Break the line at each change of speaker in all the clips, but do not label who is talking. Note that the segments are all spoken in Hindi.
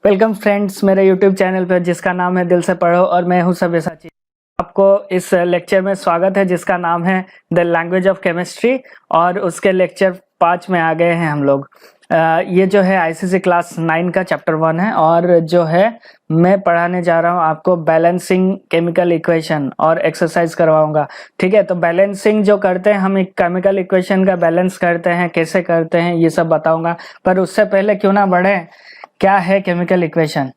वेलकम फ्रेंड्स मेरे यूट्यूब चैनल पर जिसका नाम है दिल से पढ़ो और मैं हूं सब्यसाची। आपको इस लेक्चर में स्वागत है जिसका नाम है द लैंग्वेज ऑफ केमिस्ट्री और उसके लेक्चर 5 में आ गए हैं हम लोग। ये जो है आईसीसी क्लास 9 का चैप्टर 1 है और जो है मैं पढ़ाने जा रहा हूँ आपको बैलेंसिंग केमिकल इक्वेशन और एक्सरसाइज करवाऊंगा। ठीक है, तो बैलेंसिंग जो करते हैं हम एक केमिकल इक्वेशन का बैलेंस करते हैं, कैसे करते हैं ये सब बताऊंगा। पर उससे पहले क्यों ना बढ़े, क्या है केमिकल इक्वेशन।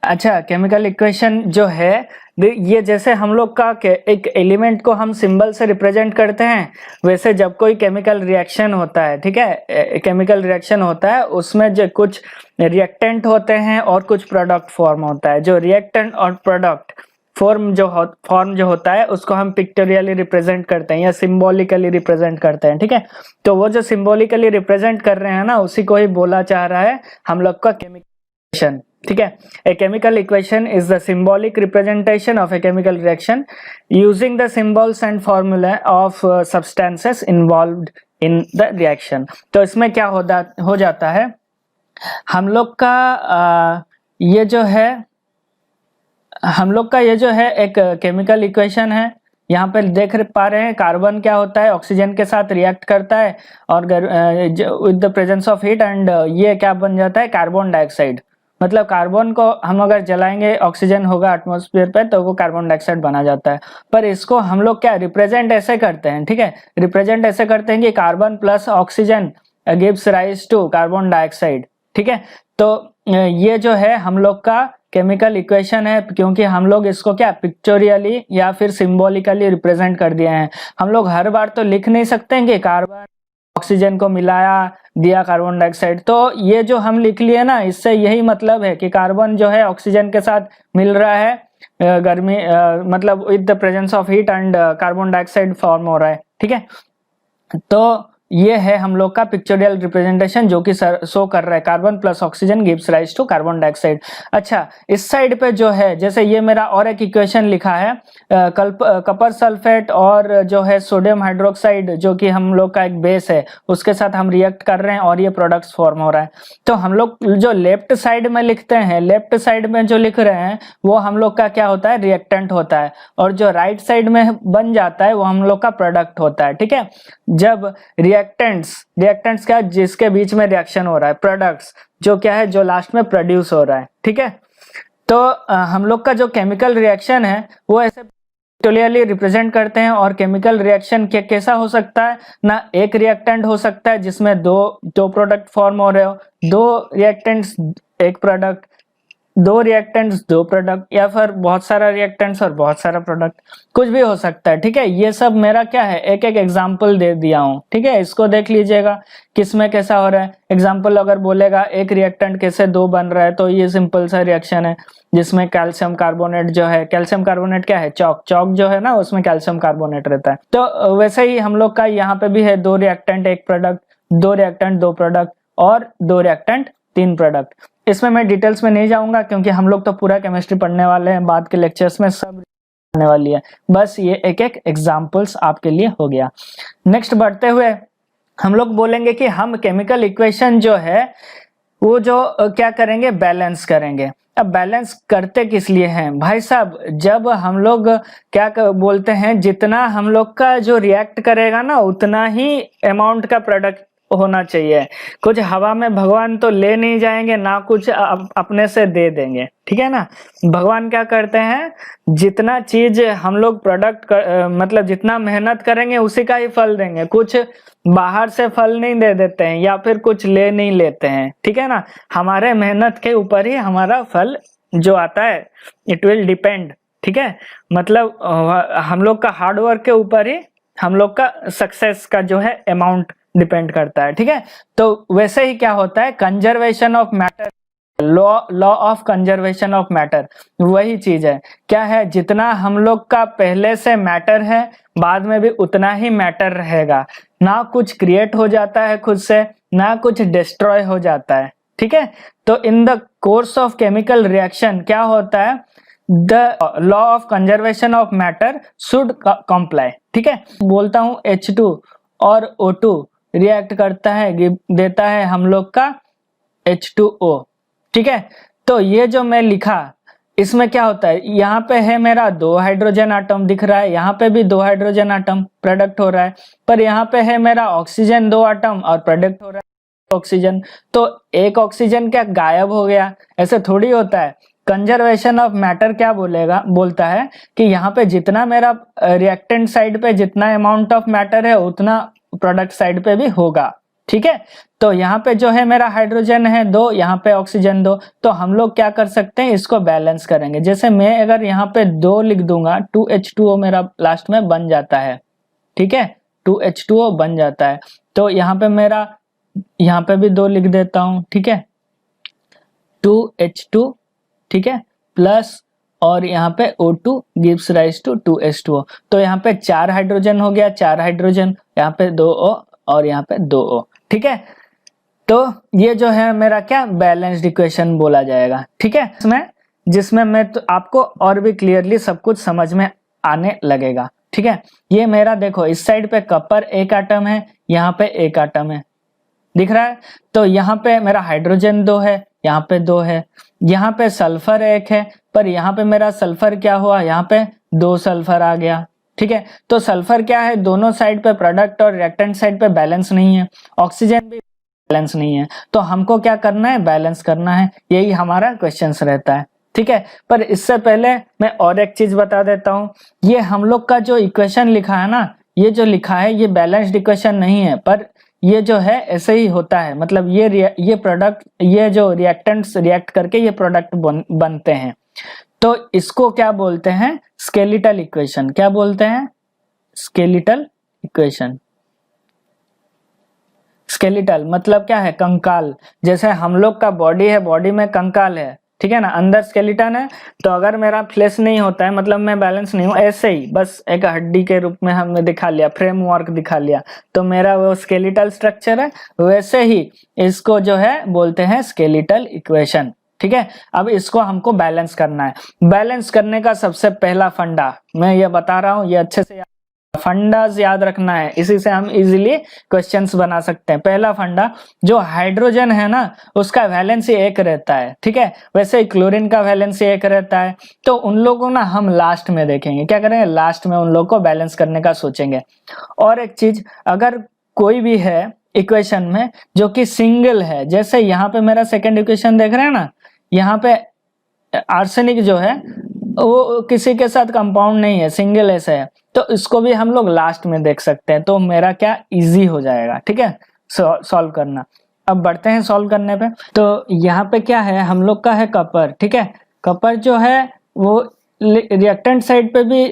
अच्छा, केमिकल इक्वेशन जो है ये जैसे हम लोग का एक एलिमेंट को हम सिंबल से रिप्रेजेंट करते हैं, वैसे जब कोई केमिकल रिएक्शन होता है, ठीक है, केमिकल रिएक्शन होता है उसमें जो कुछ रिएक्टेंट होते हैं और कुछ प्रोडक्ट फॉर्म होता है। जो रिएक्टेंट और प्रोडक्ट फॉर्म जो होता है उसको हम पिक्टोरियली रिप्रेजेंट करते हैं या सिंबॉलिकली रिप्रेजेंट करते हैं। ठीक है, तो वो जो सिंबॉलिकली रिप्रेजेंट कर रहे हैं ना, उसी को ही बोला चाह रहा है हम लोग का केमिकल इक्वेशन। ठीक है, a chemical equation is the symbolic representation of a chemical reaction using the symbols and formula of substances involved in the reaction। तो इसमें क्या हो जाता है, हम लोग का ये जो है एक केमिकल इक्वेशन है। यहाँ पे देख पा रहे हैं कार्बन क्या होता है, ऑक्सीजन के साथ रिएक्ट करता है और with the presence of heat and ये क्या बन जाता है, कार्बन डाइऑक्साइड। मतलब कार्बन को हम अगर जलाएंगे, ऑक्सीजन होगा एटमॉस्फेयर पे तो वो कार्बन डाइऑक्साइड बना जाता है। पर इसको हम लोग क्या रिप्रेजेंट ऐसे करते हैं, ठीक है, रिप्रेजेंट ऐसे करते हैं कि carbon plus oxygen gives rise to carbon dioxide. ठीक है, तो ये जो है हम लोग का केमिकल इक्वेशन है, क्योंकि हम लोग इसको क्या पिक्चोरियली या फिर सिंबॉलिकली रिप्रेजेंट कर दिए हैं। हम लोग हर बार तो लिख नहीं सकते हैं कि कार्बन ऑक्सीजन को मिलाया दिया कार्बन डाइऑक्साइड। तो ये जो हम लिख लिए ना, इससे यही मतलब है कि कार्बन जो है ऑक्सीजन के साथ मिल रहा है गर्मी मतलब with the presence of heat and carbon dioxide form हो रहा है। ठीक है, तो ये है हम लोग का पिक्चोरियल रिप्रेजेंटेशन जो कि शो कर रहा है carbon plus oxygen gives rise to carbon dioxide. अच्छा, इस साइड पे जो है जैसे ये मेरा और एक इक्वेशन लिखा है कपर सल्फेट और जो है सोडियम हाइड्रोक्साइड जो कि हम लोग का एक बेस है, उसके साथ हम रिएक्ट कर रहे हैं और ये प्रोडक्ट्स फॉर्म हो रहा है। तो हम लोग जो लेफ्ट साइड में लिखते हैं, लेफ्ट साइड में जो लिख रहे हैं वो हम लोग का क्या होता है, रिएक्टेंट होता है, और जो राइट साइड में बन जाता है वो हम लोग का प्रोडक्ट होता है। ठीक है, जब रिएक्टेंट्स क्या, जिसके बीच में रिएक्शन हो रहा है, प्रोडक्ट्स जो क्या है, जो लास्ट में प्रोड्यूस हो रहा है। ठीक है, तो हम लोग का जो केमिकल रिएक्शन है वो ऐसे पिक्टोरियली रिप्रेजेंट करते हैं। और केमिकल रिएक्शन कैसा हो सकता है ना, एक रिएक्टेंट हो सकता है जिसमें दो प्रोडक्ट फॉर्म हो रहे हो, दो रिएक्टेंट्स एक प्रोडक्ट, दो रिएक्टेंट्स दो प्रोडक्ट, या फिर बहुत सारा रिएक्टेंट्स और बहुत सारा प्रोडक्ट, कुछ भी हो सकता है। ठीक है, ये सब मेरा क्या है, एक एक एग्जांपल दे दिया हूँ। ठीक है, इसको देख लीजिएगा किसमें कैसा हो रहा है। एग्जांपल अगर बोलेगा एक रिएक्टेंट कैसे दो बन रहा है, तो ये सिंपल सा रिएक्शन है जिसमें कैल्शियम कार्बोनेट जो है, कैल्शियम कार्बोनेट क्या है, चौक जो है ना, उसमें कैल्शियम कार्बोनेट रहता है। तो वैसे ही हम लोग का यहाँ पे भी है दो रिएक्टेंट एक प्रोडक्ट, दो रिएक्टेंट दो प्रोडक्ट, और दो रिएक्टेंट तीन प्रोडक्ट। इसमें मैं डिटेल्स में नहीं जाऊंगा क्योंकि हम लोग तो पूरा केमिस्ट्री पढ़ने वाले हैं, बाद के लेक्चर्स में सब आने वाली है। बस ये एक एक एग्जांपल्स आपके लिए हो गया। नेक्स्ट बढ़ते हुए हम लोग बोलेंगे कि हम केमिकल इक्वेशन जो है वो जो क्या करेंगे, बैलेंस करेंगे। अब बैलेंस करते किस लिए हैं भाई साहब, जब हम लोग क्या बोलते हैं, जितना हम लोग का जो रिएक्ट करेगा ना उतना ही अमाउंट का प्रोडक्ट होना चाहिए। कुछ हवा में भगवान तो ले नहीं जाएंगे ना, कुछ अपने से दे देंगे। ठीक है ना, भगवान क्या करते हैं, जितना चीज हम लोग प्रोडक्ट मतलब जितना मेहनत करेंगे उसी का ही फल देंगे। कुछ बाहर से फल नहीं दे देते हैं या फिर कुछ ले नहीं लेते हैं। ठीक है ना, हमारे मेहनत के ऊपर ही हमारा फल जो आता है इट विल डिपेंड। ठीक है, मतलब हम लोग का हार्ड वर्क के ऊपर ही हम लोग का सक्सेस का जो है अमाउंट डिपेंड करता है। ठीक है, तो वैसे ही क्या होता है, conservation of matter, law of conservation of matter वही चीज है। क्या है, जितना हम लोग का पहले से मैटर है बाद में भी उतना ही मैटर रहेगा, ना कुछ क्रिएट हो जाता है खुद से, ना कुछ डिस्ट्रॉय हो जाता है। ठीक है, तो in the course of chemical reaction क्या होता है, the law of conservation of matter should comply. ठीक है, बोलता हूं H2 और O2 रिएक्ट करता है, देता है हम लोग का H2O। ठीक है, तो ये जो मैं लिखा इसमें क्या होता है, यहाँ पे है मेरा 2 हाइड्रोजन आटम दिख रहा है, यहाँ पे भी 2 हाइड्रोजन आटम प्रोडक्ट हो रहा है, पर यहाँ पे है मेरा ऑक्सीजन 2 आटम और प्रोडक्ट हो रहा है ऑक्सीजन। तो एक ऑक्सीजन क्या गायब हो गया, ऐसे थोड़ी होता है। कंजर्वेशन ऑफ मैटर क्या बोलता है कि यहाँ पे जितना मेरा रिएक्टेंट साइड पे जितना अमाउंट ऑफ मैटर है उतना प्रोडक्ट साइड पे भी होगा, ठीक है। तो यहाँ पे जो है मेरा हाइड्रोजन है 2, यहाँ पे ऑक्सीजन 2, तो हम लोग क्या कर सकते हैं, इसको बैलेंस करेंगे। जैसे मैं अगर यहाँ पे 2 लिख दूंगा, 2H2O मेरा लास्ट में बन जाता है, ठीक है, 2H2O बन जाता है। तो यहाँ पे मेरा यहाँ पे भी 2 लिख देता हूँ, ठीक है, 2H2, ठीक है, प्लस और यहाँ पे O2 gives rise to 2H2O। तो यहाँ पे 4 हाइड्रोजन हो गया, 4 हाइड्रोजन, यहाँ पे 2O और यहाँ पे 2O, ठीक है। तो ये जो है मेरा क्या बैलेंस्ड इक्वेशन बोला जाएगा, ठीक है, जिसमें मैं तो आपको और भी क्लियरली सब कुछ समझ में आने लगेगा, ठीक है। ये मेरा देखो इस साइड पे कॉपर 1 आटम है, यहाँ पे 1 आटम है, दिख रहा है। तो यहाँ पे मेरा हाइड्रोजन 2 है, यहाँ पे 2 है, यहाँ पे सल्फर 1 है, पर यहाँ पे मेरा सल्फर क्या हुआ, यहाँ पे 2 सल्फर आ गया, ठीक है। तो सल्फर क्या है, दोनों साइड पे प्रोडक्ट और रिएक्टेंट साइड पे बैलेंस नहीं है, ऑक्सीजन भी बैलेंस नहीं है, तो हमको क्या करना है, बैलेंस करना है, यही हमारा क्वेश्चन रहता है, ठीक है। पर इससे पहले मैं और एक चीज बता देता हूँ, ये हम लोग का जो इक्वेशन लिखा है ना, ये जो लिखा है ये बैलेंस्ड इक्वेशन नहीं है, पर ये जो है ऐसे ही होता है, मतलब ये प्रोडक्ट, ये जो रिएक्टेंट्स रिएक्ट करके ये प्रोडक्ट बनते हैं। तो इसको क्या बोलते हैं, स्केलेटल इक्वेशन। क्या बोलते हैं, स्केलेटल इक्वेशन। स्केलेटल मतलब क्या है, कंकाल। जैसे हम लोग का बॉडी है, बॉडी में कंकाल है, ठीक है ना, अंदर स्केलेटन है। तो अगर मेरा फ्लैश नहीं होता है, मतलब मैं बैलेंस नहीं हूँ, ऐसे ही बस एक हड्डी के रूप में हमने दिखा लिया, फ्रेमवर्क दिखा लिया, तो मेरा वो स्केलेटल स्ट्रक्चर है। वैसे ही इसको जो है बोलते हैं स्केलेटल इक्वेशन, ठीक है। अब इसको हमको बैलेंस करना है। बैलेंस करने का सबसे पहला फंडा मैं ये बता रहा हूँ, ये अच्छे से फंडास याद रखना है, इसी से हम इजीली क्वेश्चंस बना सकते हैं। पहला फंडा, जो हाइड्रोजन है ना उसका वैलेंसी 1 रहता है, ठीक है, वैसे ही क्लोरीन का वैलेंसी 1 रहता है। तो उन लोगों ना हम लास्ट में देखेंगे, क्या करेंगे, लास्ट में उन लोगों को बैलेंस करने का सोचेंगे। और एक चीज, अगर कोई भी है इक्वेशन में जो कि सिंगल है, जैसे यहाँ पे मेरा सेकेंड इक्वेशन देख रहे हैं ना, यहाँ पे आर्सेनिक जो है वो किसी के साथ कंपाउंड नहीं है, सिंगल ऐसे है, तो इसको भी हम लोग लास्ट में देख सकते हैं। तो मेरा क्या इजी हो जाएगा, ठीक है, सॉल्व करना। अब बढ़ते हैं सॉल्व करने पे। तो यहाँ पे क्या है, हम लोग का है कॉपर, ठीक है। कॉपर जो है वो रिएक्टेंट साइड पे भी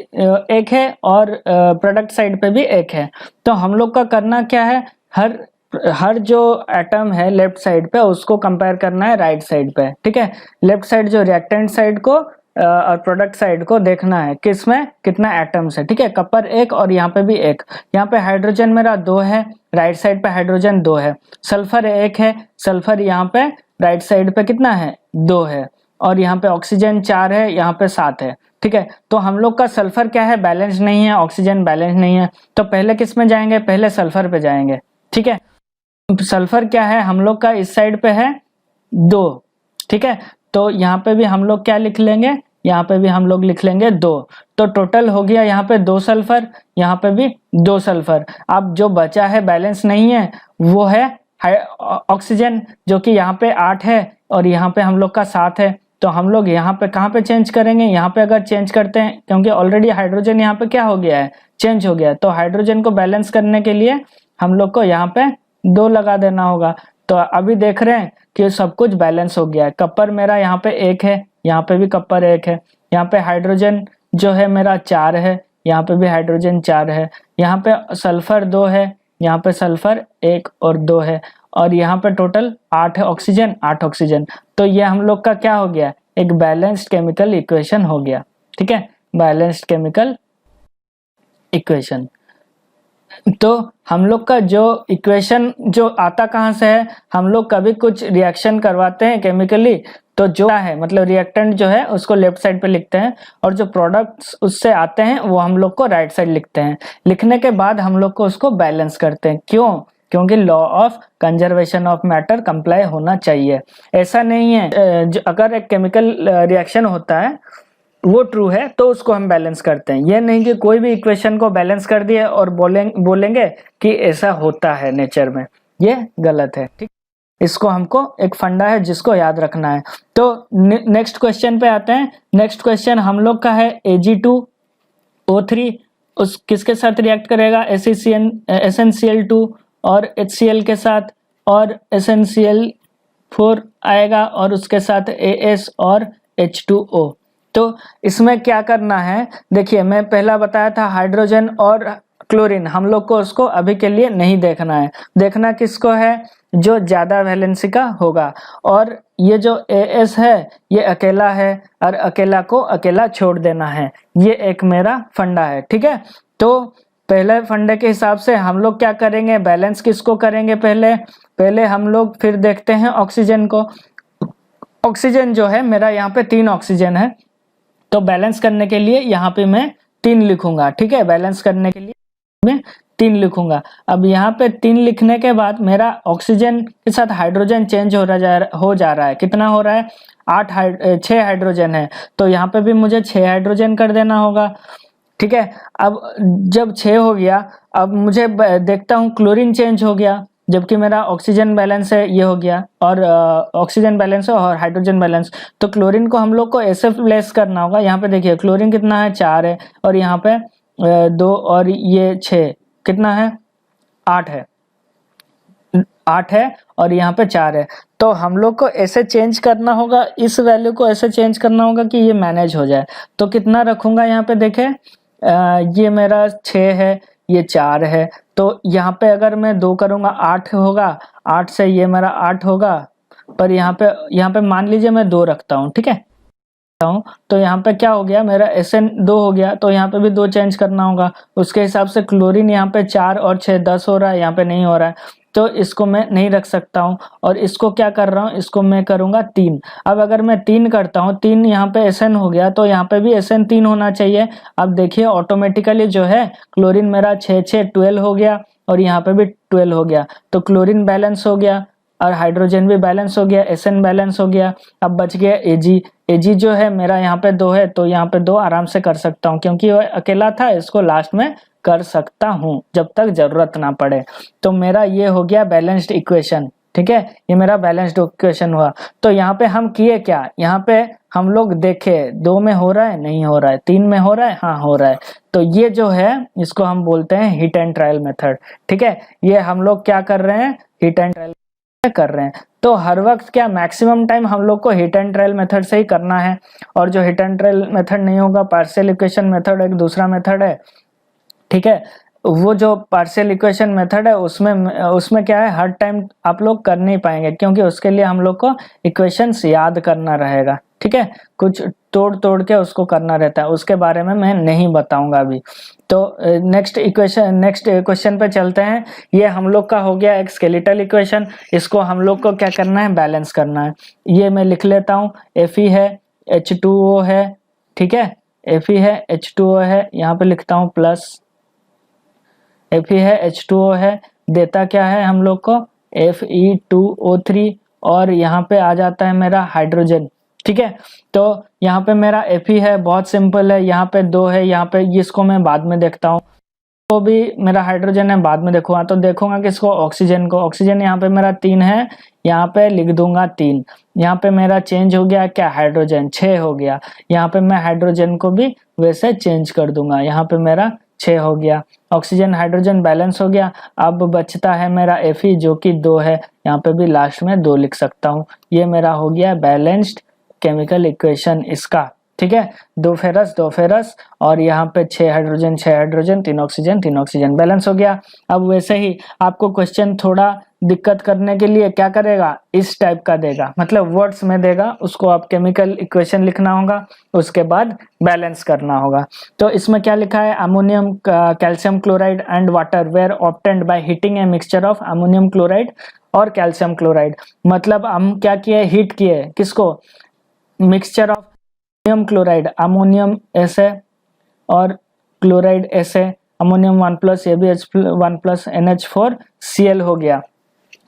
1 है और प्रोडक्ट साइड पे भी 1 है। तो हम लोग का करना क्या है, हर जो एटम है लेफ्ट साइड पे उसको कंपेयर करना है राइट साइड पे, ठीक है। लेफ्ट साइड जो रिएक्टेंट साइड को और प्रोडक्ट साइड को देखना है किसमें कितना एटम्स है, ठीक है। कॉपर 1 और यहाँ पे भी 1, यहाँ पे हाइड्रोजन मेरा 2 है, राइट साइड पे हाइड्रोजन 2 है, सल्फर 1 है, सल्फर यहाँ पे राइट साइड पे कितना है, 2 है, और यहाँ पे ऑक्सीजन 4 है, यहाँ पे 7 है, ठीक है। तो हम लोग का सल्फर क्या है, बैलेंस नहीं है, ऑक्सीजन बैलेंस नहीं है, तो पहले किस में जाएंगे, पहले सल्फर पे जाएंगे, ठीक है। सल्फर क्या है, हम लोग का इस साइड पे है 2, ठीक है। तो यहाँ पे भी हम लोग क्या लिख लेंगे, यहाँ पे भी हम लोग लिख लेंगे 2। तो टोटल हो गया यहाँ पे 2 सल्फर, यहाँ पे भी 2 सल्फर। अब जो बचा है बैलेंस नहीं है वो है ऑक्सीजन, जो कि यहाँ पे 8 है और यहाँ पे हम लोग का 7 है। तो हम लोग यहाँ पे कहाँ पे चेंज करेंगे, यहाँ पे अगर चेंज करते हैं, क्योंकि ऑलरेडी हाइड्रोजन यहाँ पे क्या हो गया है, चेंज हो गया है, तो हाइड्रोजन को बैलेंस करने के लिए हम लोग को यहाँ पे 2 लगा देना होगा। तो अभी देख रहे हैं कि सब कुछ बैलेंस हो गया है। कॉपर मेरा यहाँ पे 1 है, यहाँ पे भी कॉपर 1 है, यहाँ पे हाइड्रोजन जो है मेरा 4 है, यहाँ पे भी हाइड्रोजन 4 है, यहाँ पे सल्फर 2 है, यहाँ पे सल्फर 1 और 2 है, और यहाँ पे टोटल 8 है ऑक्सीजन, 8 ऑक्सीजन। तो ये हम लोग का क्या हो गया, एक बैलेंस्ड केमिकल इक्वेशन हो गया, ठीक है, बैलेंस्ड केमिकल इक्वेशन। तो हम लोग का जो इक्वेशन जो आता कहाँ से है, हम लोग कभी कुछ रिएक्शन करवाते हैं केमिकली, तो जो है मतलब रिएक्टेंट जो है उसको लेफ्ट साइड पे लिखते हैं, और जो प्रोडक्ट्स उससे आते हैं वो हम लोग को राइट साइड लिखते हैं। लिखने के बाद हम लोग को उसको बैलेंस करते हैं। क्यों, क्योंकि law of conservation of matter comply होना चाहिए। ऐसा नहीं है अगर एक केमिकल रिएक्शन होता है वो ट्रू है तो उसको हम बैलेंस करते हैं, ये नहीं कि कोई भी इक्वेशन को बैलेंस कर दिए और बोलेंगे कि ऐसा होता है नेचर में, ये गलत है। ठीक, इसको हमको एक फंडा है जिसको याद रखना है। तो नेक्स्ट क्वेश्चन पे आते हैं। नेक्स्ट क्वेश्चन हम लोग का है Ag2O3 उस किसके साथ रिएक्ट करेगा, SnCl2 और HCl के साथ, और SnCl4 आएगा और उसके साथ AS और H2O। तो इसमें क्या करना है, देखिए मैं पहला बताया था हाइड्रोजन और क्लोरीन, हम लोग को उसको अभी के लिए नहीं देखना है, देखना किसको है, जो ज्यादा वैलेंसी का होगा। और ये जो AS है ये अकेला है और अकेला को अकेला छोड़ देना है, ये एक मेरा फंडा है। ठीक है, तो पहले फंडे के हिसाब से हम लोग क्या करेंगे, बैलेंस किसको करेंगे, पहले हम लोग फिर देखते हैं ऑक्सीजन को। ऑक्सीजन जो है मेरा यहाँ पे 3 ऑक्सीजन है, तो बैलेंस करने के लिए यहाँ पे मैं 3 लिखूंगा। ठीक है, बैलेंस करने के लिए मैं 3 लिखूंगा। अब यहाँ पे 3 लिखने के बाद मेरा ऑक्सीजन के साथ हाइड्रोजन चेंज हो जा रहा है। कितना हो रहा है, 6 हाइड्रोजन है, तो यहाँ पे भी मुझे 6 हाइड्रोजन कर देना होगा। ठीक है, अब जब 6 हो गया, अब मुझे देखता हूँ क्लोरीन चेंज हो गया, जबकि मेरा ऑक्सीजन बैलेंस है ये हो गया, और ऑक्सीजन बैलेंस है और हाइड्रोजन बैलेंस, तो क्लोरीन को हम लोग को ऐसे प्लेस करना होगा। यहाँ पे देखिए क्लोरीन कितना है, 4 है, और यहाँ पे 2 और ये 6 कितना है, 8 है, 8 है और यहाँ पे 4 है। तो हम लोग को ऐसे चेंज करना होगा, इस वैल्यू को ऐसे चेंज करना होगा कि ये मैनेज हो जाए। तो कितना रखूंगा, यहाँ पे देखें ये मेरा 6 है, ये 4 है, तो यहाँ पे अगर मैं 2 करूंगा 8 होगा, 8 से ये मेरा 8 होगा, पर यहाँ पे मान लीजिए मैं 2 रखता हूँ। ठीक है, तो यहाँ पे क्या हो गया, मेरा Sn2 हो गया, तो यहाँ पे भी 2 चेंज करना होगा। उसके हिसाब से क्लोरीन यहाँ पे 4 और 6 10 हो रहा है, यहाँ पे नहीं हो रहा है, तो इसको मैं नहीं रख सकता हूँ। और इसको क्या कर रहा हूँ, इसको मैं करूंगा 3। अब अगर मैं 3 करता हूँ, 3 यहाँ पे Sn हो गया, तो यहाँ पे भी Sn3 होना चाहिए। अब देखिए ऑटोमेटिकली जो है क्लोरीन मेरा 6 6 12 हो गया, और यहाँ पे भी 12 हो गया, तो क्लोरीन बैलेंस हो गया और हाइड्रोजन भी बैलेंस हो गया, Sn बैलेंस हो गया। अब बच गया Ag जो है मेरा यहाँ पे 2 है, तो यहाँ पे 2 आराम से कर सकता हूँ, क्योंकि वो अकेला था, इसको लास्ट में कर सकता हूँ जब तक जरूरत ना पड़े। तो मेरा ये हो गया बैलेंस्ड इक्वेशन। ठीक है, ये मेरा बैलेंस्ड इक्वेशन हुआ। तो यहाँ पे हम किए क्या, यहाँ पे हम लोग देखे 2 में हो रहा है, नहीं हो रहा है, 3 में हो रहा है, हाँ हो रहा है, तो ये जो है इसको हम बोलते हैं हिट एंड ट्रायल मेथड। ठीक है, ये हम लोग क्या कर रहे हैं, हिट एंड ट्रायल कर रहे हैं। तो हर वक्त क्या मैक्सिमम टाइम हम लोग को हिट एंड ट्रायल मेथड से ही करना है, और जो हिट एंड ट्रायल मेथड नहीं होगा, पार्शियल इक्वेशन मेथड एक दूसरा मेथड है। ठीक है, वो जो पार्शियल इक्वेशन मेथड है उसमें क्या है, हर टाइम आप लोग कर नहीं पाएंगे, क्योंकि उसके लिए हम लोग को इक्वेशंस याद करना रहेगा। ठीक है, कुछ तोड़ के उसको करना रहता है, उसके बारे में मैं नहीं बताऊंगा अभी। तो नेक्स्ट क्वेश्चन पे चलते हैं। ये हम लोग का हो गया एक स्केलेटल इक्वेशन, इसको हम लोग को क्या करना है, बैलेंस करना है। ये मैं लिख लेता हूँ, Fe है, H2O है, ठीक है, Fe है, H2O है, यहाँ पे लिखता हूँ प्लस, Fe है, H2O है, देता क्या है हम लोग को, Fe2O3, और यहाँ पे आ जाता है मेरा हाइड्रोजन। ठीक है, तो यहाँ पे मेरा Fe है, बहुत सिंपल है, यहाँ पे 2 है, यहाँ पे इसको मैं बाद में देखता हूँ, तो भी मेरा हाइड्रोजन है, बाद में देखूंगा, तो देखूंगा किसको, ऑक्सीजन को। ऑक्सीजन यहाँ पे मेरा 3 है, यहाँ पे लिख दूंगा 3। यहाँ पे मेरा चेंज हो गया क्या, हाइड्रोजन 6 हो गया, यहाँ पे मैं हाइड्रोजन को भी वैसे चेंज कर दूंगा, यहाँ पे मेरा 6 हो गया, ऑक्सीजन हाइड्रोजन बैलेंस हो गया। अब बचता है मेरा Fe जो कि 2 है, यहाँ पे भी लास्ट में 2 लिख सकता हूँ। ये मेरा हो गया बैलेंस्ड केमिकल इक्वेशन इसका। ठीक है, 2 फेरस और यहाँ पे 6 हाइड्रोजन 3 ऑक्सीजन बैलेंस हो गया। अब वैसे ही आपको क्वेश्चन थोड़ा दिक्कत करने के लिए क्या करेगा, इस टाइप का देगा, मतलब वर्ड्स में देगा, उसको आप केमिकल इक्वेशन लिखना होगा, उसके बाद बैलेंस करना होगा। तो इसमें क्या लिखा है, ammonium calcium chloride and water were obtained by heating a mixture of ammonium chloride और कैल्शियम क्लोराइड। मतलब हम क्या किए, हीट किए किसको, mixture of ammonium chloride, ammonium ऐसे और क्लोराइड ऐसे, अमोनियम 1+, ये भी H1+ NH4Cl हो गया।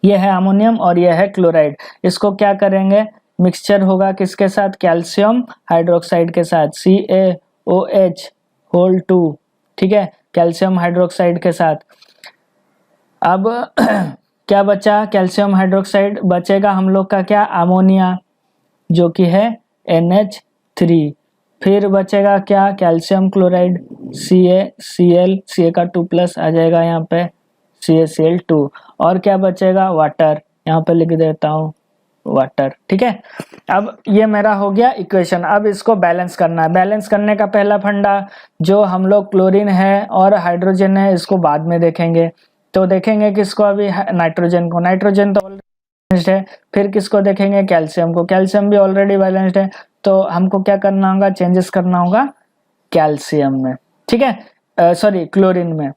ये है अमोनियम और ये है क्लोराइड। इसको क्या करेंगे, मिक्सचर होगा किसके साथ, कैल्शियम हाइड्रोक्साइड के साथ, CaOH2, ठीक है, कैल्शियम हाइड्रोक्साइड के साथ। अब क्या बचा, कैल्शियम हाइड्रोक्साइड बचेगा हम लोग का क्या, अमोनिया जो कि है NH3। फिर बचेगा क्या, कैल्शियम क्लोराइड CaCl, Ca का 2+ आ जाएगा यहाँ पे, CaCl2। और क्या बचेगा, वाटर, यहाँ पे लिख देता हूँ वाटर, ठीक है। अब ये मेरा हो गया इक्वेशन। अब इसको बैलेंस करना है। बैलेंस करने का पहला फंडा, जो हम लोग क्लोरीन है और हाइड्रोजन है इसको बाद में देखेंगे, तो देखेंगे किसको, अभी नाइट्रोजन को। नाइट्रोजन तो बैलेंस्ड है। फिर किसको देखेंगे, कैल्शियम को। कैल्शियम भी ऑलरेडी बैलेंस्ड है, तो हमको क्या करना होगा, चेंजेस करना होगा कैल्शियम में, ठीक है, सॉरी क्लोरीन में।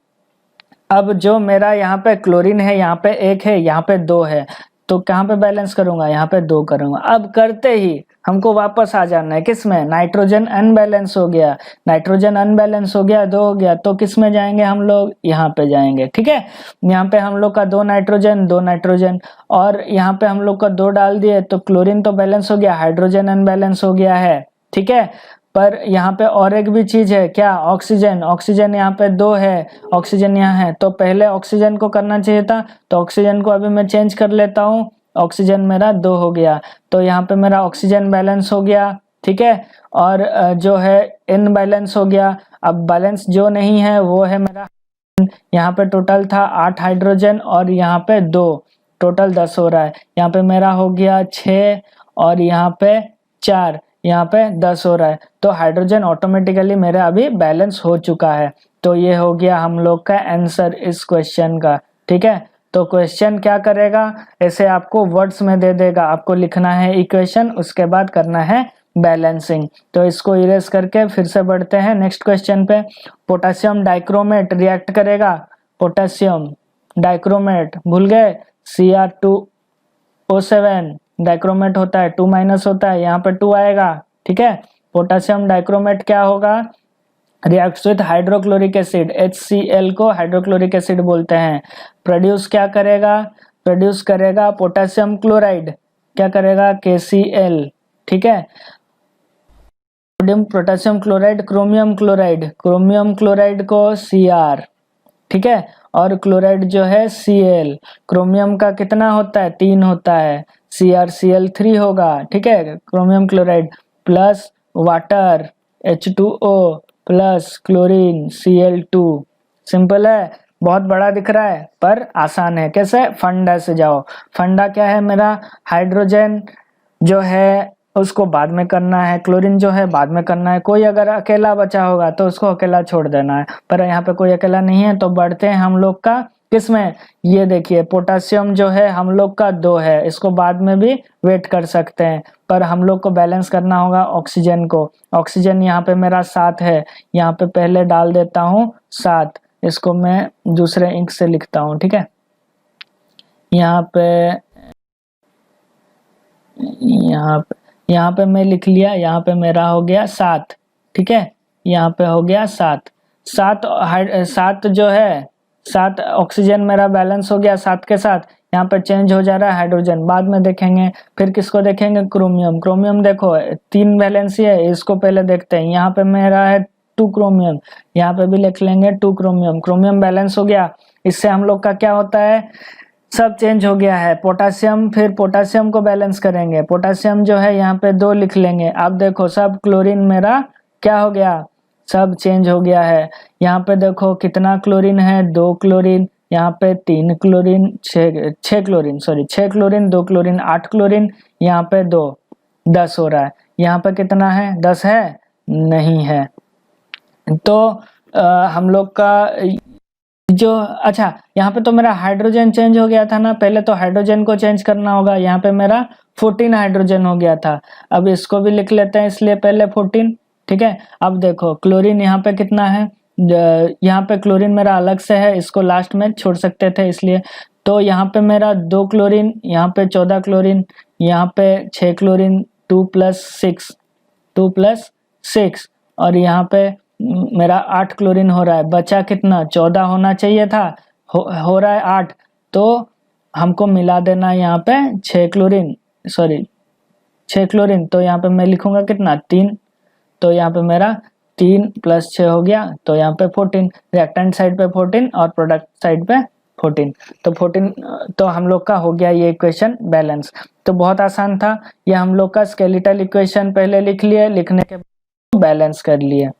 अब जो मेरा यहाँ पे क्लोरीन है, यहाँ पे 1 है, यहाँ पे 2 है, तो कहाँ पे बैलेंस करूंगा, यहाँ पे 2 करूंगा। अब करते ही हमको वापस आ जाना है किसमें, नाइट्रोजन अनबैलेंस हो गया, नाइट्रोजन अनबैलेंस हो गया, 2 हो गया, तो किसमें जाएंगे हम लोग, यहाँ पे जाएंगे, ठीक है। यहाँ पे हम लोग का 2 नाइट्रोजन 2 नाइट्रोजन, और यहाँ पे हम लोग का 2 डाल दिए, तो क्लोरीन तो बैलेंस हो गया, हाइड्रोजन अनबैलेंस हो गया है, ठीक है। पर यहाँ पे और एक भी चीज है, क्या, ऑक्सीजन। ऑक्सीजन यहाँ पे 2 है, ऑक्सीजन यहाँ है, तो पहले ऑक्सीजन को करना चाहिए था, तो ऑक्सीजन को अभी मैं चेंज कर लेता हूँ, ऑक्सीजन मेरा 2 हो गया, तो यहाँ पे मेरा ऑक्सीजन बैलेंस हो गया, ठीक है। और जो है इन बैलेंस हो गया। अब बैलेंस जो नहीं है वो है मेरा, यहाँ पे टोटल था 8 हाइड्रोजन और यहाँ पे 2, टोटल 10 हो रहा है। यहाँ पे मेरा हो गया 6 और यहाँ पे 4, यहाँ पे 10 हो रहा है, तो हाइड्रोजन ऑटोमेटिकली मेरा अभी बैलेंस हो चुका है। तो ये हो गया हम लोग का आंसर इस क्वेश्चन का, ठीक है। तो क्वेश्चन क्या करेगा, ऐसे आपको वर्ड्स में दे देगा, आपको लिखना है इक्वेशन, उसके बाद करना है बैलेंसिंग। तो इसको इरेज करके फिर से बढ़ते हैं नेक्स्ट क्वेश्चन पे। पोटेशियम डाइक्रोमेट रिएक्ट करेगा, पोटेशियम डाइक्रोमेट भूल गए, Cr2O7 डाइक्रोमेट होता है, 2- होता है, यहाँ पे 2 आएगा, ठीक है। पोटेशियम डाइक्रोमेट क्या होगा, reacts with hydrochloric acid, HCl को हाइड्रोक्लोरिक एसिड बोलते हैं। प्रोड्यूस क्या करेगा, प्रोड्यूस करेगा पोटेशियम क्लोराइड, क्या करेगा, KCl, ठीक है। Potassium chloride, chromium chloride, chromium chloride को Cr, ठीक है, और क्लोराइड जो है Cl। क्रोमियम का कितना होता है, 3 होता है, CrCl3 होगा, ठीक है, chromium chloride plus water H2O plus chlorine Cl2। Simple है, बहुत बड़ा दिख रहा है पर आसान है। कैसे, फंडा से जाओ। फंडा क्या है मेरा, हाइड्रोजन जो है उसको बाद में करना है, क्लोरीन जो है बाद में करना है। कोई अगर अकेला बचा होगा तो उसको अकेला छोड़ देना है, पर यहाँ पे कोई अकेला नहीं है, तो बढ़ते हैं हम लोग का किसमें, ये देखिए पोटेशियम जो है हम लोग का 2 है, इसको बाद में भी वेट कर सकते हैं, पर हम लोग को बैलेंस करना होगा ऑक्सीजन को। ऑक्सीजन यहाँ पे मेरा 7 है, यहाँ पे पहले डाल देता हूँ 7, इसको मैं दूसरे इंक से लिखता हूँ, ठीक है। यहाँ पे मैं लिख लिया, यहाँ पे मेरा हो गया 7, ठीक है, यहाँ पे हो गया 7 जो है 7 ऑक्सीजन मेरा बैलेंस हो गया 7 के साथ। यहाँ पे चेंज हो जा रहा है हाइड्रोजन, बाद में देखेंगे। फिर किसको देखेंगे, क्रोमियम। क्रोमियम देखो 3 वैलेंसी है, इसको पहले देखते हैं। यहाँ पे मेरा है 2 क्रोमियम, यहाँ पे भी लिख लेंगे 2 क्रोमियम। क्रोमियम बैलेंस हो गया, इससे हम लोग का क्या होता है, सब चेंज हो गया है। पोटेशियम, फिर पोटेशियम को बैलेंस करेंगे, पोटेशियम जो है यहाँ पे 2 लिख लेंगे। अब देखो सब क्लोरीन मेरा क्या हो गया, सब चेंज हो गया है। यहाँ पे देखो कितना क्लोरीन है, 2 क्लोरीन, यहाँ पे 3 chlorine, 6 chlorine, sorry 6 chlorine, 2 chlorine, 8 chlorine, यहाँ पे 2, 10 हो रहा है। यहाँ पे कितना है, 10 है, नहीं है। तो हम लोग का जो, अच्छा यहाँ पे तो मेरा हाइड्रोजन चेंज हो गया था ना, पहले तो हाइड्रोजन को चेंज करना होगा। यहाँ पे मेरा 14 हाइड्रोजन हो गया था, अब इसको भी लिख लेते हैं, इसलिए पहले 14, ठीक है। अब देखो क्लोरीन यहाँ पे कितना है, यहाँ पे क्लोरीन मेरा अलग से है, इसको लास्ट में छोड़ सकते थे इसलिए। तो यहाँ पे मेरा 2 क्लोरीन, यहाँ पे 14 क्लोरीन, यहाँ पे 6 क्लोरीन, 2 + 6, 2 + 6, और यहाँ पे मेरा 8 क्लोरीन हो रहा है, बचा कितना 14 होना चाहिए था, हो रहा है 8, तो हमको मिला देना यहाँ पे 6 क्लोरीन, सॉरी 6 क्लोरीन, तो यहाँ पे मैं लिखूंगा कितना 3, तो यहाँ पे मेरा 3 + 6 हो गया, तो यहाँ पे 14, रिएक्टेंट साइड पे 14 और प्रोडक्ट साइड पे 14, तो 14, तो हम लोग का हो गया ये इक्वेशन बैलेंस। तो बहुत आसान था, ये हम लोग का स्केलेटल इक्वेशन पहले लिख लिए, लिखने के बाद बैलेंस कर लिए।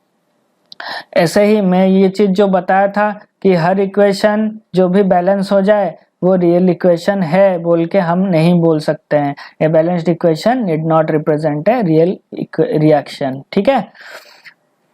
ऐसे ही मैं ये चीज जो बताया था कि हर इक्वेशन जो भी बैलेंस हो जाए वो रियल इक्वेशन है बोल के हम नहीं बोल सकते हैं। A balanced equation need not represent a real reaction, ठीक है।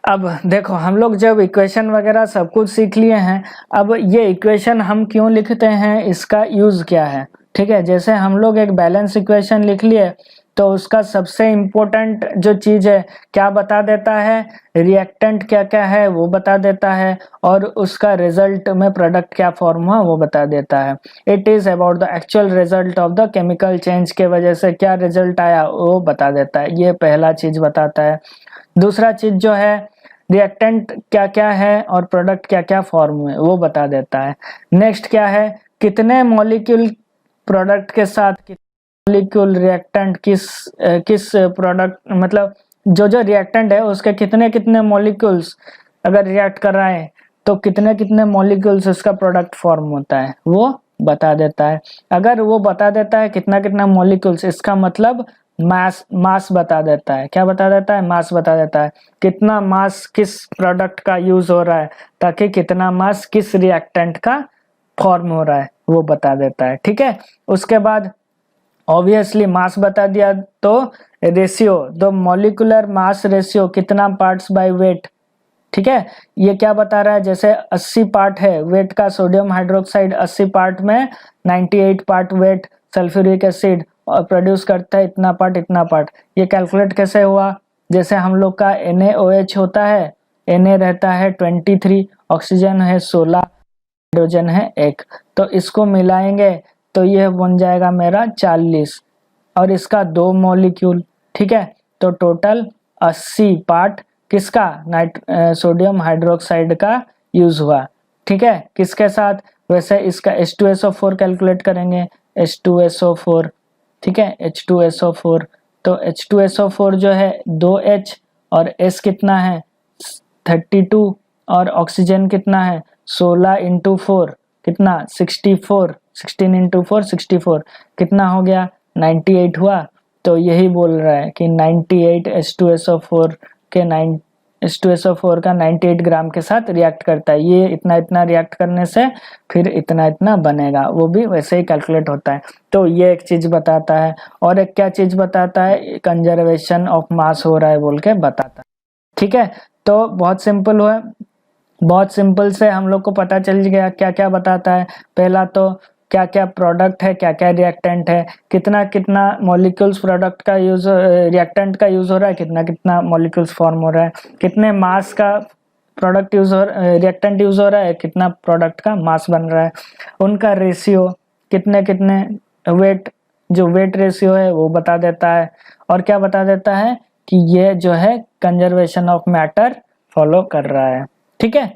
अब देखो हम लोग जब इक्वेशन वगैरह सब कुछ सीख लिए हैं, अब ये इक्वेशन हम क्यों लिखते हैं, इसका यूज क्या है, ठीक है। जैसे हम लोग एक बैलेंस इक्वेशन लिख लिए तो उसका सबसे इम्पोर्टेंट जो चीज है क्या बता देता है, रिएक्टेंट क्या क्या है वो बता देता है, और उसका रिजल्ट में प्रोडक्ट क्या फॉर्म हुआ वो बता देता है। It is about the actual result of the chemical change के वजह से क्या रिजल्ट आया वो बता देता है, ये पहला चीज बताता है। दूसरा चीज जो है रिएक्टेंट क्या क्या है और प्रोडक्ट क्या क्या फॉर्म हुए वो बता देता है। नेक्स्ट क्या है, कितने मॉलिक्यूल प्रोडक्ट के साथ, मॉलिक्यूल रिएक्टेंट किस प्रोडक्ट, मतलब जो रिएक्टेंट है उसके कितने कितने मॉलिक्यूल्स अगर रिएक्ट कर रहा है तो कितने कितने मॉलिक्यूल्स उसका प्रोडक्ट फॉर्म होता है वो बता देता है। अगर वो बता देता है कितना कितना मॉलिक्यूल्स, इसका मतलब मास बता देता है। क्या बता देता है, मास बता देता है, कितना मास किस प्रोडक्ट का यूज हो रहा है ताकि कितना मास किस रिएक्टेंट का फॉर्म हो रहा है वो बता देता है, ठीक है। उसके बाद ऑब्वियसली मास बता दिया तो ratio, the molecular mass ratio कितना पार्ट्स बाय वेट, ठीक है। ये क्या बता रहा है, जैसे 80 पार्ट है वेट का सोडियम हाइड्रोक्साइड, 80 पार्ट में 98 पार्ट वेट सल्फ्यूरिक एसिड और प्रोड्यूस करता है इतना पार्ट। ये कैलकुलेट कैसे हुआ, जैसे हम लोग का NaOH होता है, Na रहता है 23, ऑक्सीजन है 16, हाइड्रोजन है 1, तो इसको मिलाएंगे तो ये बन जाएगा मेरा 40 और इसका 2 मॉलिक्यूल, ठीक है। तो टोटल 80 पार्ट किसका, सोडियम हाइड्रोक्साइड का यूज हुआ, ठीक है। किसके साथ, वैसे इसका H2SO4 कैलकुलेट करेंगे, H2SO4, ठीक है, H2SO4, तो H2SO4 जो है 2H और S कितना है 32 और ऑक्सीजन कितना है 16 × 4 कितना 64, 16 × 4 64, कितना हो गया 98 हुआ। तो यही बोल रहा है कि 98 H2SO4 के H2SO4 का 98 ग्राम के साथ रिएक्ट करता है। ये इतना इतना रिएक्ट करने से फिर इतना इतना बनेगा, वो भी वैसे ही कैलकुलेट होता है। तो ये एक चीज बताता है, और एक क्या चीज बताता है, कंजर्वेशन ऑफ मास हो रहा है बोल के बताता है, ठीक है। तो बहुत सिंपल हुआ, बहुत सिंपल से हम लोग को पता चल गया क्या क्या बताता है। पहला तो क्या क्या प्रोडक्ट है, क्या क्या रिएक्टेंट है, कितना कितना मॉलिक्यूल्स प्रोडक्ट का यूज, रिएक्टेंट का यूज हो रहा है, कितना कितना मॉलिक्यूल्स फॉर्म हो रहा है, कितने मास का प्रोडक्ट यूज हो, रिएक्टेंट यूज हो रहा है, कितना प्रोडक्ट का मास बन रहा है, उनका रेशियो कितने कितने, वेट, जो वेट रेशियो है वो बता देता है, और क्या बता देता है कि ये जो है कंजर्वेशन ऑफ मैटर फॉलो कर रहा है, ठीक है।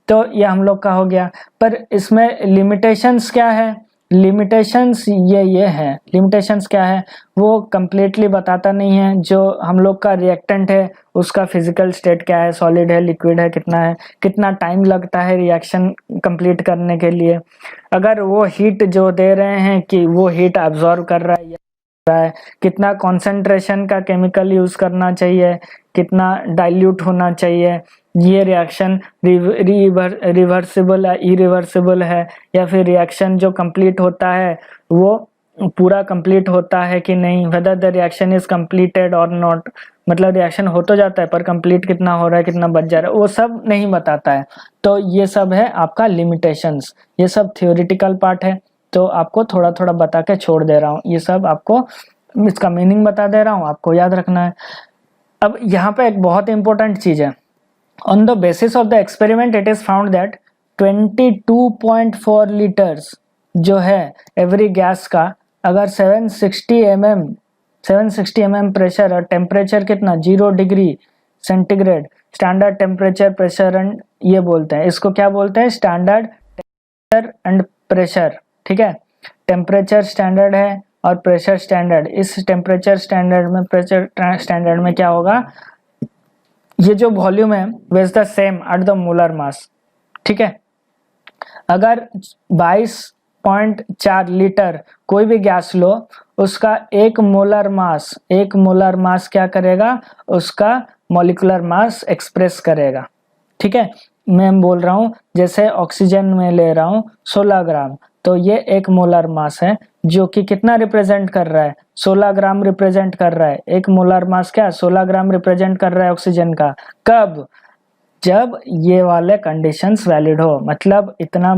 तो ये हम लोग का हो गया, पर इसमें लिमिटेशंस क्या है, लिमिटेशंस ये है, लिमिटेशंस क्या है वो कंप्लीटली बताता नहीं है। जो हम लोग का रिएक्टेंट है उसका फिजिकल स्टेट क्या है, सॉलिड है, लिक्विड है, कितना टाइम लगता है रिएक्शन कंप्लीट करने के लिए, अगर वो हीट जो दे रहे हैं कि वो हीट अब्सॉर्ब कर रहा है, कितना कंसंट्रेशन का केमिकल यूज करना चाहिए, कितना डाइल्यूट होना चाहिए, ये रिएक्शन रिवर्सिबल है, इरिवर्सिबल है, या फिर रिएक्शन जो कंप्लीट होता है वो पूरा कंप्लीट होता है कि नहीं, whether the reaction is completed और नॉट, मतलब रिएक्शन हो तो जाता है पर कंप्लीट कितना हो रहा है, कितना बच जा रहा है, वो सब नहीं बताता है। तो ये सब है आपका लिमिटेशंस, ये सब थियोरिटिकल पार्ट है, तो आपको थोड़ा थोड़ा बता के छोड़ दे रहा हूँ, ये सब आपको इसका मीनिंग बता दे रहा हूँ, आपको याद रखना है। अब यहाँ पे एक बहुत इंपॉर्टेंट चीज है, on the basis of the experiment it is found that 22.4 litres जो है एवरी गैस का, अगर 760 mm प्रेशर और टेम्परेचर कितना 0 degree centigrade standard temperature, pressure and ये बोलते हैं, इसको क्या बोलते हैं, स्टैंडर्ड टेम्परेचर एंड प्रेशर। ठीक है, टेम्परेचर स्टैंडर्ड है और प्रेशर स्टैंडर्ड। इस टेम्परेचर स्टैंडर्ड में, प्रेशर स्टैंडर्ड में क्या होगा, ये जो वॉल्यूम है वो is the same at the molar mass. ठीक है, अगर 22.4 लीटर कोई भी गैस लो, उसका एक मोलर मास क्या करेगा, उसका मॉलिक्यूलर मास एक्सप्रेस करेगा। ठीक है, मैं बोल रहा हूँ जैसे ऑक्सीजन में ले रहा हूँ 16 ग्राम, तो ये एक मोलर मास है जो कि कितना रिप्रेजेंट कर रहा है, 16 ग्राम रिप्रेजेंट कर रहा है। एक मोलर मास क्या 16 ग्राम रिप्रेजेंट कर रहा है ऑक्सीजन का। कब, जब ये वाले कंडीशंस वैलिड हो, मतलब इतना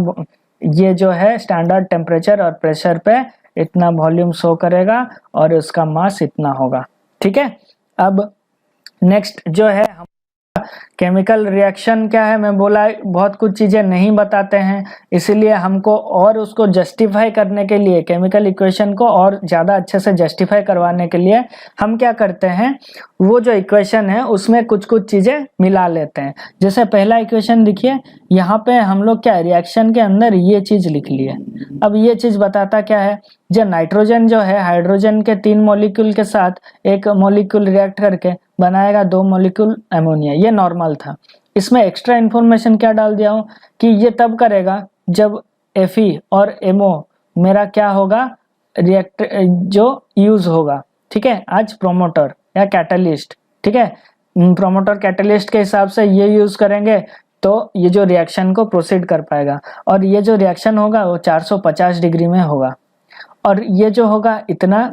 ये जो है स्टैंडर्ड टेम्परेचर और प्रेशर पे इतना वॉल्यूम शो करेगा और उसका मास इतना होगा। ठीक है, अब नेक्स्ट जो है केमिकल रिएक्शन क्या है, मैं बोला बहुत कुछ चीजें नहीं बताते हैं, इसीलिए हमको और उसको जस्टिफाई करने के लिए, केमिकल इक्वेशन को और ज़्यादा अच्छे से जस्टिफाई करवाने के लिए हम क्या करते हैं, वो जो इक्वेशन है उसमें कुछ कुछ चीज़ें मिला लेते हैं। जैसे पहला इक्वेशन देखिए, यहाँ पे हम लोग क्या रिएक्शन के अंदर ये चीज़ लिख लिए। अब ये चीज़ बताता क्या है, जो नाइट्रोजन जो है हाइड्रोजन के 3 मॉलिक्यूल के साथ एक मॉलिक्यूल रिएक्ट करके बनाएगा 2 मॉलिक्यूल अमोनिया, ये नॉर्मल था। इसमें एक्स्ट्रा इन्फॉर्मेशन क्या डाल दिया हूँ कि ये तब करेगा जब Fe और MO मेरा क्या होगा, रिएक्ट जो यूज होगा। ठीक है, आज प्रोमोटर या कैटलिस्ट, ठीक है, प्रोमोटर कैटलिस्ट के हिसाब से ये यूज करेंगे तो ये जो रिएक्शन को प्रोसीड कर पाएगा, और ये जो रिएक्शन होगा वो 450 डिग्री में होगा, और ये जो होगा इतना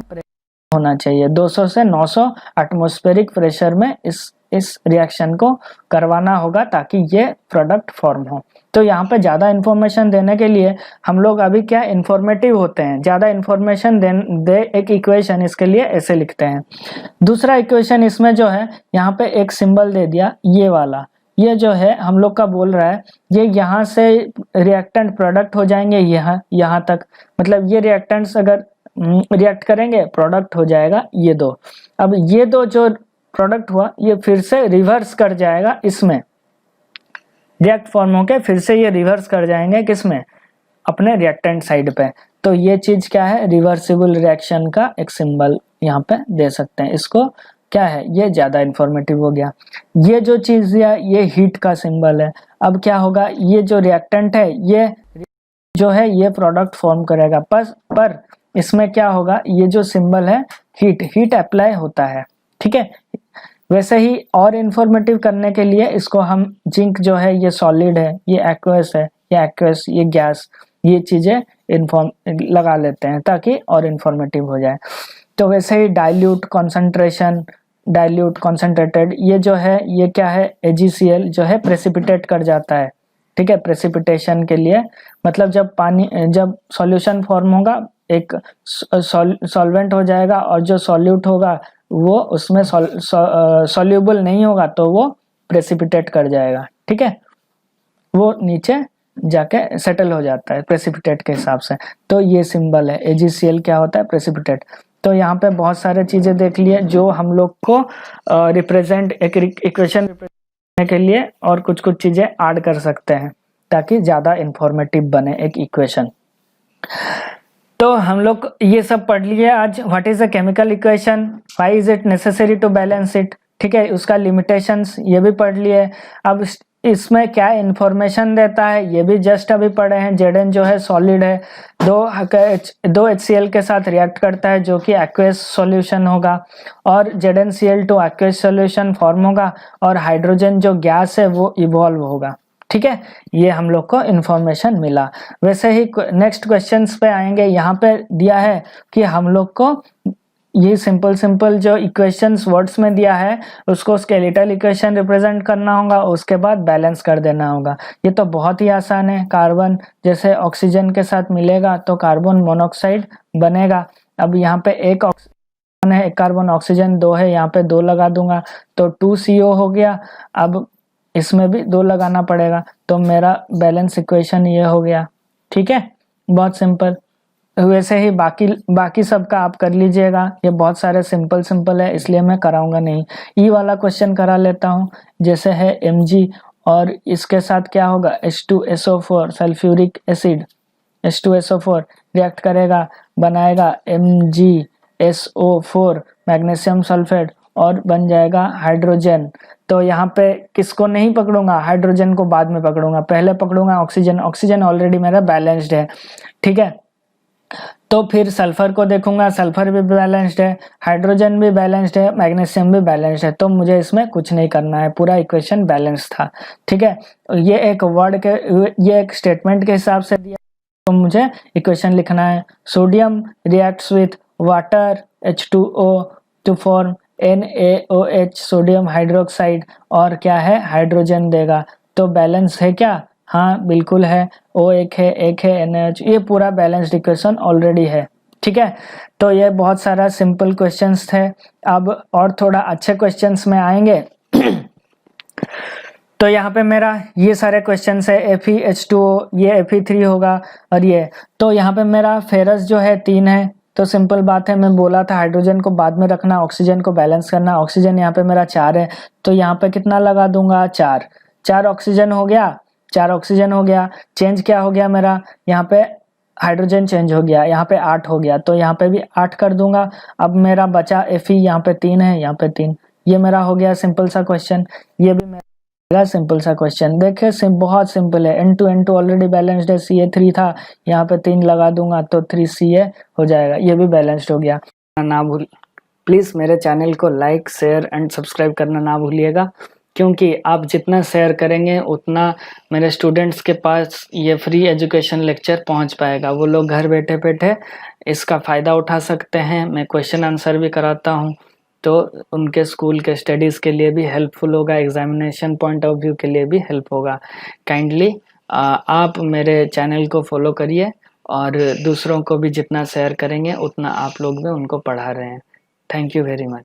होना चाहिए, 200 से 900 एटमॉस्फेरिक प्रेशर में इस रिएक्शन को करवाना होगा ताकि ये प्रोडक्ट फॉर्म हो। तो यहाँ पे ज़्यादा इन्फॉर्मेशन देने के लिए हम लोग अभी क्या इन्फॉर्मेटिव होते हैं, ज़्यादा इन्फॉर्मेशन दे एक इक्वेशन इसके लिए ऐसे लिखते हैं। दूसरा इक्वेशन इसमें जो है यहाँ पे एक सिंबल दे दिया, ये वाला, ये जो है हम लोग का बोल रहा है ये यहाँ से रिएक्टेंट प्रोडक्ट हो जाएंगे यहाँ तक, मतलब ये रिएक्टेंट्स अगर रिएक्ट करेंगे प्रोडक्ट हो जाएगा ये दो। अब ये दो जो प्रोडक्ट हुआ ये फिर से रिवर्स कर जाएगा, इसमें रिएक्ट फॉर्म होके फिर से ये रिवर्स कर जाएंगे किसमें, अपने रिएक्टेंट साइड पे। तो ये चीज क्या है, रिवर्सिबल रिएक्शन का एक सिंबल यहाँ पे दे सकते हैं। इसको क्या है, ये ज्यादा इंफॉर्मेटिव हो गया। ये जो चीज दिया ये हीट का सिंबल है। अब क्या होगा, ये जो रिएक्टेंट है ये जो है ये प्रोडक्ट फॉर्म करेगा, पर इसमें क्या होगा, ये जो सिंबल है हीट अप्लाई होता है। ठीक है, वैसे ही और इंफॉर्मेटिव करने के लिए इसको हम जिंक जो है ये सॉलिड है, ये एक्वस है, ये एक्वस, ये गैस, ये चीजें लगा लेते हैं ताकि और इंफॉर्मेटिव हो जाए। तो वैसे ही डाइल्यूट कॉन्सेंट्रेटेड, ये जो है ये क्या है, AgCl जो है प्रेसिपिटेट कर जाता है। ठीक है, प्रेसिपिटेशन के लिए मतलब जब सॉल्यूशन फॉर्म होगा एक सॉल्वेंट हो जाएगा, और जो सॉल्यूट होगा वो उसमें सॉल्यूबल नहीं होगा तो वो प्रेसिपिटेट कर जाएगा। ठीक है, वो नीचे जाके सेटल हो जाता है प्रेसिपिटेट के हिसाब से। तो ये सिंबल है AgCl क्या होता है, प्रेसिपिटेट। तो यहाँ पे बहुत सारे चीजें देख लिए जो हम लोग को रिप्रेजेंट एक इक्वेशन रिप्रेजेंट के लिए और कुछ कुछ चीजें ऐड कर सकते हैं ताकि ज्यादा इंफॉर्मेटिव बने एक इक्वेशन। तो हम लोग ये सब पढ़ लिए आज। What is a chemical equation, why is it necessary to balance it, ठीक है, उसका लिमिटेशंस ये भी पढ़ लिए। अब इसमें क्या इंफॉर्मेशन देता है ये भी जस्ट अभी पढ़े हैं। Zn जो है सॉलिड है, दो HCl के साथ रिएक्ट करता है जो कि एक्वस सॉल्यूशन होगा, और ZnCl2 एक्वस सॉल्यूशन फॉर्म होगा, और हाइड्रोजन जो गैस है वो इवॉल्व होगा। ठीक है, ये हम लोग को इन्फॉर्मेशन मिला। वैसे ही नेक्स्ट क्वेश्चंस पे आएंगे। यहाँ पे दिया है कि हम लोग को ये सिंपल जो इक्वेशंस वर्ड्स में दिया है उसको स्केलेटल इक्वेशन रिप्रेजेंट करना होगा, उसके बाद बैलेंस कर देना होगा। ये तो बहुत ही आसान है। कार्बन जैसे ऑक्सीजन के साथ मिलेगा तो कार्बन मोनोऑक्साइड बनेगा। अब यहाँ पे एक ऑक्सीजन है, एक कार्बन, ऑक्सीजन 2 है, यहाँ पे 2 लगा दूंगा तो 2CO हो गया। अब इसमें भी 2 लगाना पड़ेगा तो मेरा बैलेंस इक्वेशन ये हो गया। ठीक है, बहुत सिंपल। वैसे ही बाकी सबका आप कर लीजिएगा। ये बहुत सारे सिंपल है इसलिए मैं कराऊंगा नहीं। ई वाला क्वेश्चन करा लेता हूँ। जैसे है Mg और इसके साथ क्या होगा H2SO4 sulphuric acid, H2SO4 react करेगा, बनाएगा MgSO4 मैग्नीशियम सल्फेट और बन जाएगा हाइड्रोजन। तो यहाँ पे किसको नहीं पकड़ूंगा, हाइड्रोजन को बाद में पकड़ूंगा, पहले पकड़ूंगा ऑक्सीजन। ऑक्सीजन ऑलरेडी मेरा बैलेंस्ड है, ठीक है। तो फिर सल्फर को देखूंगा, सल्फर भी बैलेंस्ड है, हाइड्रोजन भी बैलेंस्ड है, मैग्नीशियम भी बैलेंस्ड है। तो मुझे इसमें कुछ नहीं करना है, पूरा इक्वेशन बैलेंस था, ठीक है। ये एक वर्ड के, ये एक स्टेटमेंट के हिसाब से दिया, तो मुझे इक्वेशन लिखना है। Sodium reacts with water H2O to form NaOH sodium hydroxide और क्या है, हाइड्रोजन देगा। तो बैलेंस है क्या, हाँ बिल्कुल है। O एक है NaOH, ये पूरा बैलेंस्ड इक्वेशन ऑलरेडी है, ठीक है। तो ये बहुत सारा सिंपल क्वेश्चंस थे। अब और थोड़ा अच्छे क्वेश्चंस में आएंगे। तो यहाँ पे मेरा ये सारे क्वेश्चंस है, FeH2O, ये Fe3 होगा और ये। तो यहाँ पे मेरा फेरस जो है 3 है, तो सिंपल बात है, मैं बोला था हाइड्रोजन को बाद में रखना, ऑक्सीजन को बैलेंस करना। ऑक्सीजन यहाँ पे मेरा 4 है, तो यहाँ पे कितना लगा दूंगा, 4 ऑक्सीजन हो गया, 4 ऑक्सीजन हो गया। चेंज क्या हो गया मेरा, यहाँ पे हाइड्रोजन चेंज हो गया, यहाँ पे 8 हो गया, तो यहाँ पे भी 8 कर दूंगा। अब मेरा बचा Fe, यहाँ पे 3 है, यहाँ पे 3। ये मेरा हो गया सिंपल सा क्वेश्चन। ये भी मेरा सिंपल सा क्वेश्चन, देखिए बहुत सिंपल है। N2 ऑलरेडी बैलेंस्ड है, Ca3 था, यहाँ पे 3 लगा दूंगा तो 3Ca हो जाएगा, ये भी बैलेंस्ड हो गया। ना भूल प्लीज मेरे चैनल को लाइक शेयर एंड सब्सक्राइब करना ना भूलिएगा, क्योंकि आप जितना शेयर करेंगे उतना मेरे स्टूडेंट्स के पास ये फ्री एजुकेशन लेक्चर पहुंच पाएगा। वो लोग घर बैठे बैठे इसका फ़ायदा उठा सकते हैं। मैं क्वेश्चन आंसर भी कराता हूं, तो उनके स्कूल के स्टडीज़ के लिए भी हेल्पफुल होगा, एग्जामिनेशन पॉइंट ऑफ व्यू के लिए भी हेल्प होगा। काइंडली आप मेरे चैनल को फॉलो करिए और दूसरों को भी जितना शेयर करेंगे उतना आप लोग भी उनको पढ़ा रहे हैं। Thank you very much.